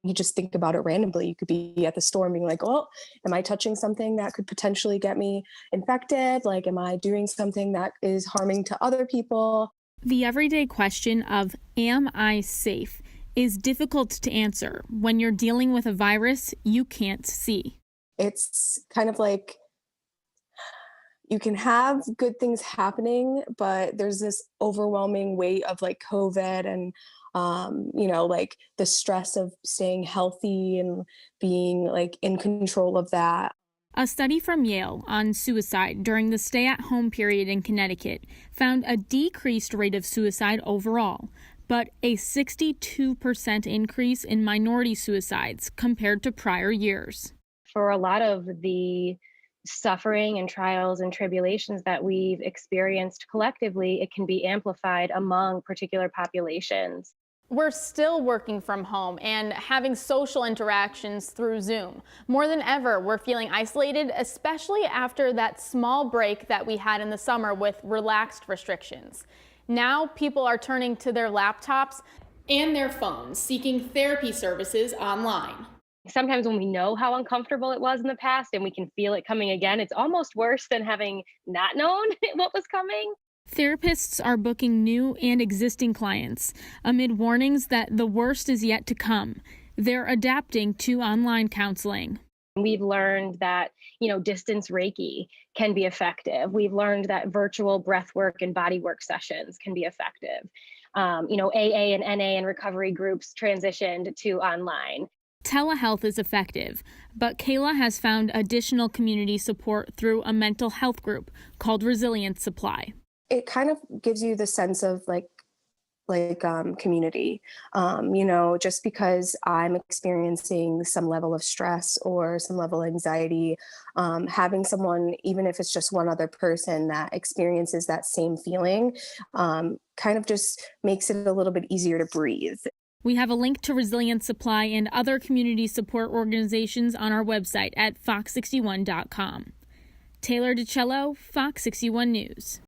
You just think about it randomly. You could be at the store and being like, oh, am I touching something that could potentially get me infected? Like, am I doing something that is harming to other people? The everyday question of, am I safe, is difficult to answer when you're dealing with a virus you can't see. It's kind of like you can have good things happening, but there's this overwhelming weight of like COVID and like the stress of staying healthy and being like in control of that. A study from Yale on suicide during the stay-at-home period in Connecticut found a decreased rate of suicide overall, but a 62% increase in minority suicides compared to prior years. For a lot of the suffering and trials and tribulations that we've experienced collectively, it can be amplified among particular populations. We're still working from home and having social interactions through Zoom. More than ever, we're feeling isolated, especially after that small break that we had in the summer with relaxed restrictions. Now people are turning to their laptops and their phones, seeking therapy services online. Sometimes when we know how uncomfortable it was in the past and we can feel it coming again, it's almost worse than having not known what was coming. Therapists are booking new and existing clients amid warnings that the worst is yet to come. They're adapting to online counseling. We've learned that, distance Reiki can be effective. We've learned that virtual breathwork and bodywork sessions can be effective. AA and NA and recovery groups transitioned to online. Telehealth is effective, but Kayla has found additional community support through a mental health group called Resilience Supply. It kind of gives you the sense of community, just because I'm experiencing some level of stress or some level of anxiety, having someone, even if it's just one other person that experiences that same feeling, kind of just makes it a little bit easier to breathe. We have a link to Resilience Supply and other community support organizations on our website at fox61.com. Taylor DiCello, Fox 61 News.